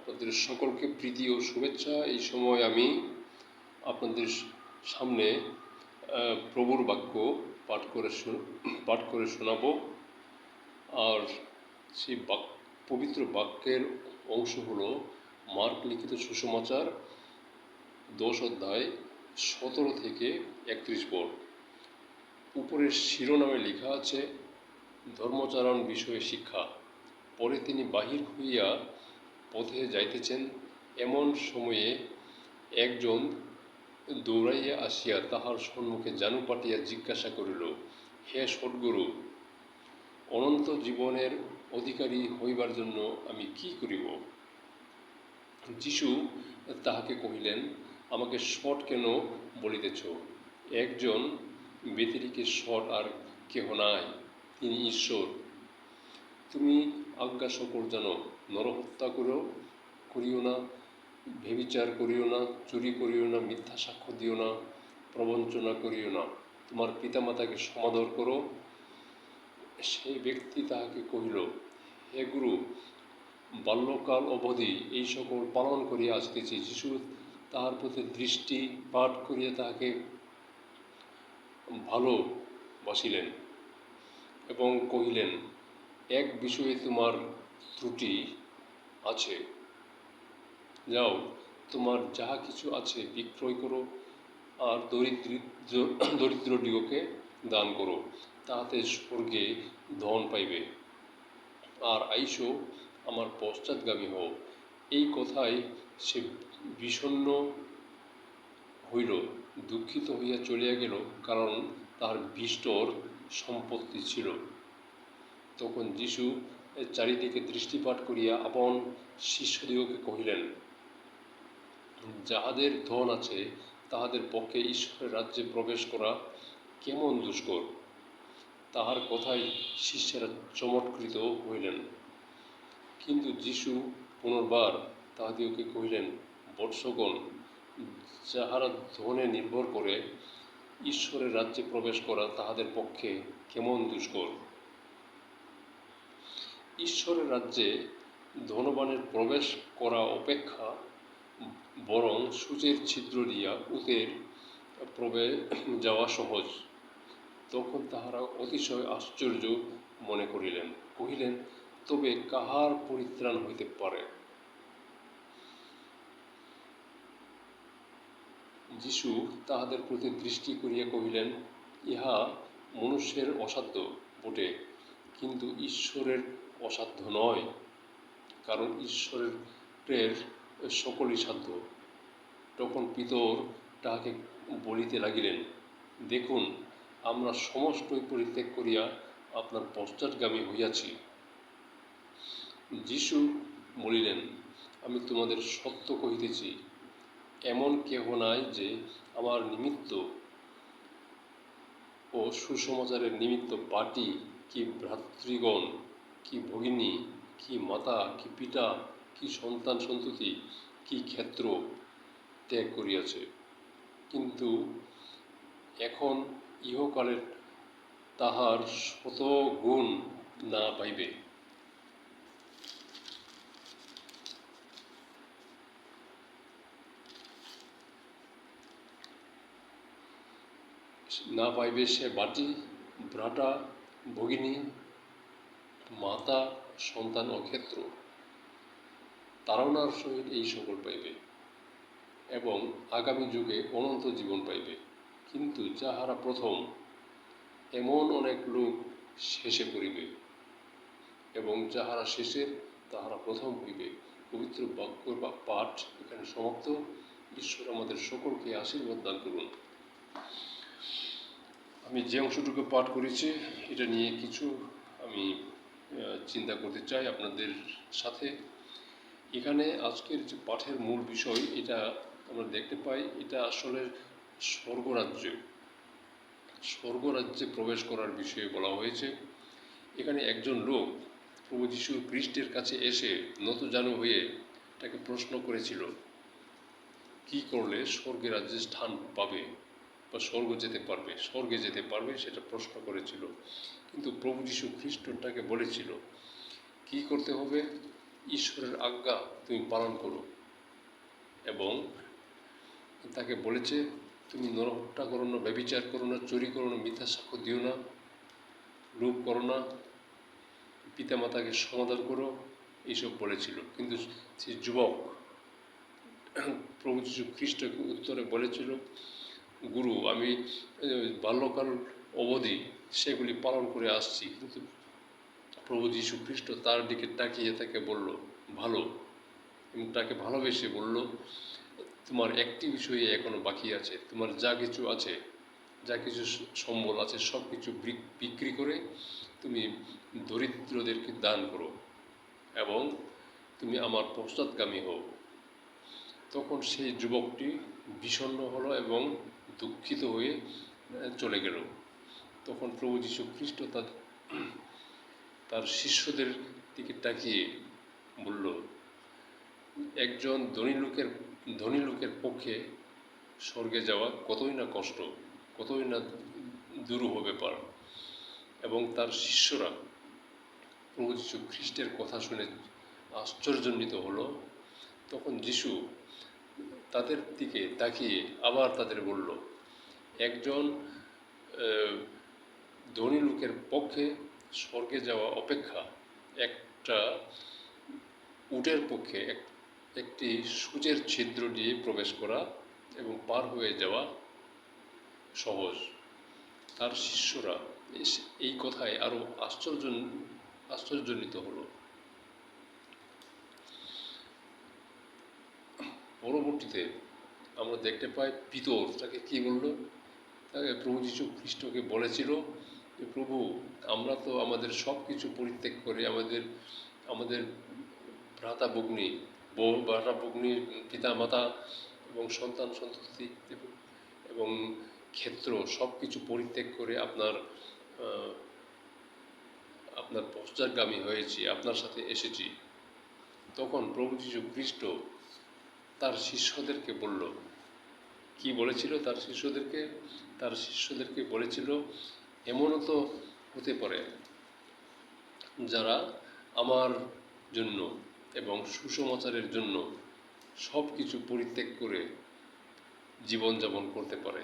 আপনাদের সকলকে প্রীতি ও শুভেচ্ছা। এই সময় আমি আপনাদের সামনে প্রভুর বাক্য পাঠ করে শোনাব। আর সেই পবিত্র বাক্যের অংশ হলো মার্ক লিখিত সুসমাচার 10 অধ্যায় 17 থেকে 31 পদ। উপরের শিরোনামে লেখা আছে ধর্মচারণ বিষয়ে শিক্ষা। পরে তিনি বাহির হইয়া পথে যাইতেছেন, এমন সময়ে একজন দৌড়াইয়া আসিয়া তাহার সম্মুখে জানু পাতিয়া জিজ্ঞাসা করিল, হে সদ্গুরু, অনন্ত জীবনের অধিকারী হইবার জন্য আমি কি করিব? যীশু তাহাকে কহিলেন, আমাকে সৎ কেন বলিতেছ? একজন ব্যতিরেকে সৎ আর কেহ নাই, তিনি ঈশ্বর। তুমি আজ্ঞা সকল জানো, নরহত্যা করিও না, ব্যভিচার করিও না, চুরি করিও না, মিথ্যা সাক্ষ্য দিও না, প্রবঞ্চনা করিও না, তোমার পিতামাতাকে সমাদর করো। সেই ব্যক্তি তাহাকে কহিল, হে গুরু, বাল্যকাল অবধি এই সকল পালন করিয়া আসিতেছি। যীশু তাহার প্রতি দৃষ্টিপাত করিয়া তাহাকে ভালোবাসিলেন এবং কহিলেন, এক বিষয়ে তোমার ত্রুটি আছে, যাও, তোমার যাহা কিছু আছে বিক্রয় করো আর দরিদ্রদিগকে দান করো, তাহাতে স্বর্গে ধন পাইবে, আর আইসো আমার পশ্চাৎগামী হও। এই কথায় সে বিষণ্ণ হইল, দুঃখিত হইয়া চলিয়া গেল, কারণ তাহার বিস্তর সম্পত্তি ছিল। তখন যীশু চারিদিকে দৃষ্টিপাত করিয়া আপন শিষ্যদিগকে কহিলেন, যাহাদের ধন আছে তাহাদের পক্ষে ঈশ্বরের রাজ্যে প্রবেশ করা কেমন দুষ্কর। তাহার কথায় শিষ্যেরা চমৎকৃত হইলেন। কিন্তু যীশু পুনর্বার তাহাদিগকে কহিলেন, বৎসগণ, যাহারা ধনে নির্ভর করে ঈশ্বরের রাজ্যে প্রবেশ করা তাহাদের পক্ষে কেমন দুষ্কর। ঈশ্বরের রাজ্যে ধনবানের প্রবেশ করা অপেক্ষা বরং সূচের ছিদ্র দিয়া উতের যাওয়া সহজ। তখন তাহারা অতিশয় আশ্চর্য মনে করিলেন, কহিলেন, তবে কাহার পরিত্রাণ হইতে পারে? যীশু তাহাদের প্রতি দৃষ্টি করিয়া কহিলেন, ইহা মনুষ্যের অসাধ্য বটে, কিন্তু ঈশ্বরের অসাধ্য নয়, কারণ ঈশ্বরের সকলই সাধ্য। তখন পিতর তাহাকে বলিতে লাগিলেন, দেখুন, আমরা সমস্তই পরিত্যাগ করিয়া আপনার পশ্চাৎগামী হইয়াছি। যীশু বলিলেন, আমি তোমাদের সত্য কহিতেছি, এমন কেহ নাই যে আমার নিমিত্ত ও সুসমাচারের নিমিত্ত বাটি, কি ভ্রাতৃগণ, কি ভগিনী, কি মাতা, কি পিতা, কি সন্তান সন্ততি, কি ক্ষেত্র ত্যাগ করিয়াছে, কিন্তু এখন ইহকালের তাহার 100 গুণ না পাইবে। সে বাটি, ভ্রাতা, ভগিনী, মাতা, সন্তান ও ক্ষেত্র, তাড়নার সহিত এই সকল পাইবে এবং আগামী যুগে অনন্ত জীবন পাইবে। কিন্তু যাহারা প্রথম, এমন অনেক লোক শেষে পড়িবে, এবং যাহারা শেষের, তাহারা প্রথম হইবে। পবিত্র বাক্যের পাঠ এখানে সমাপ্ত। ঈশ্বর আমাদের সকলকে আশীর্বাদ দান করুন। আমি যে অংশটুকু পাঠ করেছি এটা নিয়ে কিছু আমি চিন্তা করতে চাই আপনাদের সাথে। এখানে আজকের যে পাঠের মূল বিষয়, এটা আমরা দেখতে পাই, এটা আসলে স্বর্গরাজ্যে প্রবেশ করার বিষয়ে বলা হয়েছে। এখানে একজন লোক প্রভু যীশু খ্রিস্টের কাছে এসে নতজানু হয়ে তাকে প্রশ্ন করেছিল, কি করলে স্বর্গের রাজ্যে স্থান পাবে বা স্বর্গে যেতে পারবে, সেটা প্রশ্ন করেছিল। কিন্তু প্রভু যীশু খ্রিস্ট তাকে বলেছিল কি করতে হবে, ঈশ্বরের আজ্ঞা তুমি পালন করো। এবং তাকে বলেছে, তুমি নরহত্যা করো না, ব্যভিচার করো না, চুরি করো না, মিথ্যা সাক্ষ্য দিও না, লোভ করো না, পিতামাতাকে সমাদর করো, এইসব বলেছিল। কিন্তু সেই যুবক প্রভু যীশু খ্রিস্টকে উত্তরে বলেছিল, গুরু, আমি বাল্যকাল অবধি সেগুলি পালন করে আসছি। কিন্তু প্রভু যীশু খ্রিস্ট তার দিকে তাকিয়ে তাকে বলল, ভালো, এবং তাকে ভালোবেসে বলল, তোমার একটি বিষয়ে এখনো বাকি আছে। তোমার যা কিছু আছে, যা কিছু সম্বল আছে, সব কিছু বিক্রি করে তুমি দরিদ্রদেরকে দান করো এবং তুমি আমার পশ্চাৎগামী হও। তখন সেই যুবকটি বিষণ্ণ হলো এবং দুঃখিত হয়ে চলে গেল। তখন প্রভু যীশু খ্রিস্ট তার শিষ্যদের দিকে তাকিয়ে বলল, একজন ধনী লোকের পক্ষে স্বর্গে যাওয়া কতই না কষ্ট, কতই না দুরূহ ব্যাপার। এবং তার শিষ্যরা প্রভু যীশু খ্রিস্টের কথা শুনে আশ্চর্যান্বিত হলো। তখন যীশু তাদের দিকে তাকিয়ে আবার তাদের বলল, একজন ধনী লোকের পক্ষে স্বর্গে যাওয়া অপেক্ষা একটা উটের পক্ষে একটি সূচের ছিদ্র দিয়ে প্রবেশ করা এবং পার হয়ে যাওয়া সহজ। তার শিষ্যরা এই কথায় আরো আশ্চর্যান্বিত হলো। পরবর্তীতে আমরা দেখতে পাই পিতর তাকে কি বলল, তাকে প্রভু যীশু খ্রিস্টকে বলেছিল যে, প্রভু, আমরা তো আমাদের সব কিছু পরিত্যাগ করে আমাদের ভ্রাতা ভগ্নী, পিতা মাতা এবং সন্তান সন্ততি এবং ক্ষেত্র সব কিছু পরিত্যাগ করে আপনার পশ্চাৎগামী হয়েছি, আপনার সাথে এসেছি। তখন প্রভু যীশু খ্রিস্ট তার শিষ্যদেরকে বলল, কি বলেছিল তার শিষ্যদেরকে বলেছিল, এমনও তো হতে পারে যারা আমার জন্য এবং সুসমাচারের জন্য সব কিছু পরিত্যাগ করে জীবনযাপন করতে পারে,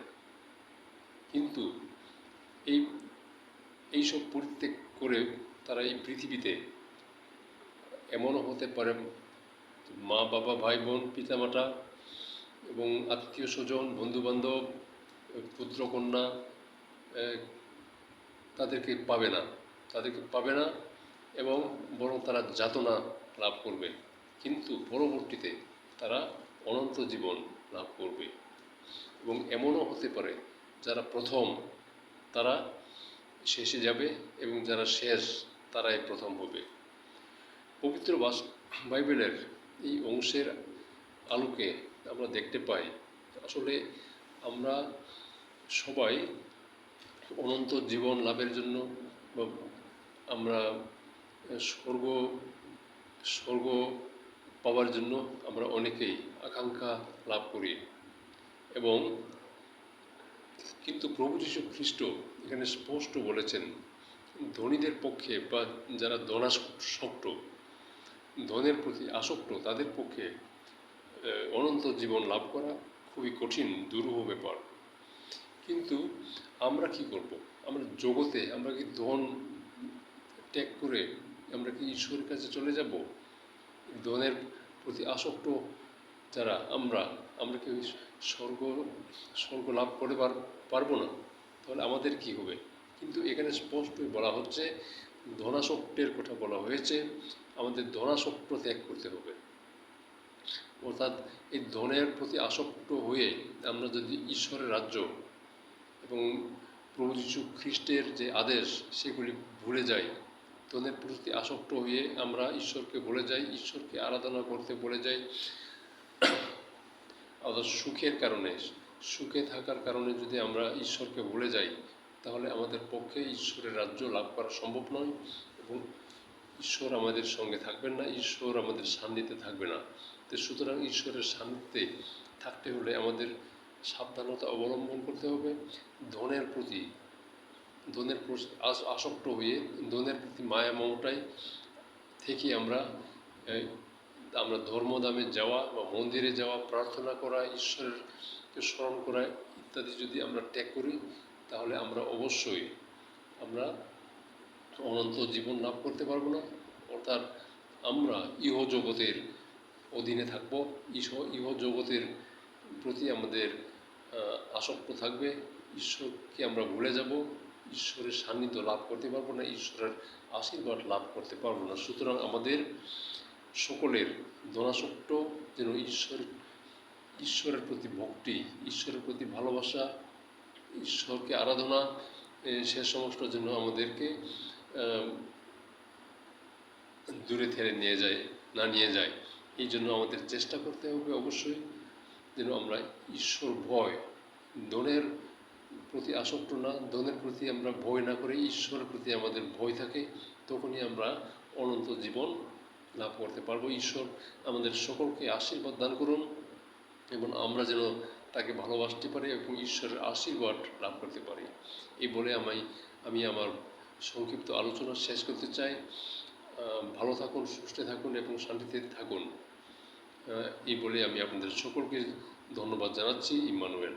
কিন্তু এইসব পরিত্যাগ করে তারা এই পৃথিবীতে এমনও হতে পারে মা বাবা, ভাই বোন, পিতামাতা এবং আত্মীয় স্বজন, বন্ধুবান্ধব, পুত্রকন্যা তাদেরকে পাবে না এবং বরং তারা যাতনা লাভ করবে, কিন্তু পরবর্তীতে তারা অনন্ত জীবন লাভ করবে। এবং এমনও হতে পারে যারা প্রথম তারা শেষে যাবে এবং যারা শেষ তারাই প্রথম হবে। পবিত্র বাইবেলের এই অংশের আলোকে আমরা দেখতে পাই, আসলে আমরা সবাই অনন্ত জীবন লাভের জন্য আমরা স্বর্গ পাওয়ার জন্য আমরা অনেকেই আকাঙ্ক্ষা লাভ করি। এবং কিন্তু প্রভু যীশু খ্রিস্ট এখানে স্পষ্ট বলেছেন, ধনীদের পক্ষে বা যারা ধনের প্রতি আসক্ত তাদের পক্ষে অনন্ত জীবন লাভ করা খুবই কঠিন, দুরূহ ব্যাপার। কিন্তু আমরা কি করব? আমরা জগতে আমরা কি ধন ত্যাগ করে আমরা কি ঈশ্বরের কাছে চলে যাব? ধনের প্রতি আসক্ত যারা আমরা কি স্বর্গ লাভ করে পারবো না? তাহলে আমাদের কি হবে? কিন্তু এখানে স্পষ্টই বলা হচ্ছে, ধনাসক্তের কথা বলা হয়েছে, আমাদের ধনাসক্ত ত্যাগ করতে হবে। অর্থাৎ এই ধনের প্রতি আসক্ত হয়ে আমরা যদি ঈশ্বরের রাজ্য এবং প্রভু যীশু খ্রিস্টের যে আদেশ সেগুলি ভুলে যাই, ধনের প্রতি আসক্ত হয়ে আমরা ঈশ্বরকে ভুলে যাই, ঈশ্বরকে আরাধনা করতে ভুলে যাই, অর্থাৎ সুখে থাকার কারণে যদি আমরা ঈশ্বরকে ভুলে যাই, তাহলে আমাদের পক্ষে ঈশ্বরের রাজ্য লাভ করা সম্ভব নয় এবং ঈশ্বর আমাদের সঙ্গে থাকবেন না, ঈশ্বর আমাদের সান্নিধ্যে থাকবে না। তো সুতরাং ঈশ্বরের সান্নিধ্যে থাকতে হলে আমাদের সাবধানতা অবলম্বন করতে হবে। ধনের প্রতি আসক্ত হয়ে ধনের প্রতি মায়া মমতায় থেকে আমরা এই আমরা ধর্মধামে যাওয়া বা মন্দিরে যাওয়া, প্রার্থনা করা, ঈশ্বরকে স্মরণ করা ইত্যাদি যদি আমরা ত্যাগ করি, তাহলে আমরা অবশ্যই আমরা অনন্ত জীবন লাভ করতে পারবো না। অর্থাৎ আমরা ইহজগতের অধীনে থাকবো, ইহজগতের প্রতি আমাদের আসক্ত থাকবে, ঈশ্বরকে আমরা ভুলে যাব, ঈশ্বরের সান্নিধ্য লাভ করতে পারবো না, ঈশ্বরের আশীর্বাদ লাভ করতে পারবো না। সুতরাং আমাদের সকলের ধনাসক্ত যেন ঈশ্বরের প্রতি ভক্তি, ঈশ্বরের প্রতি ভালোবাসা, ঈশ্বরকে আরাধনা, সে সমস্ত যেন আমাদেরকে দূরে ঠেলে নিয়ে যায়। এই জন্য আমাদের চেষ্টা করতে হবে অবশ্যই যেন আমরা ঈশ্বর ভয়, ধনের প্রতি আসক্ত না, ধনের প্রতি আমরা ভয় না করে ঈশ্বরের প্রতি আমাদের ভয় থাকে, তখনই আমরা অনন্ত জীবন লাভ করতে পারবো। ঈশ্বর আমাদের সকলকে আশীর্বাদ দান করুন এবং আমরা যেন তাকে ভালোবাসতে পারি এবং ঈশ্বরের আশীর্বাদ লাভ করতে পারি। এই বলে আমি আমার সংক্ষিপ্ত আলোচনা শেষ করতে চাই। ভালো থাকুন, সুস্থ থাকুন এবং শান্তিতে থাকুন। এই বলে আমি আপনাদের সকলকে ধন্যবাদ জানাচ্ছি। ইম্মানুয়েল।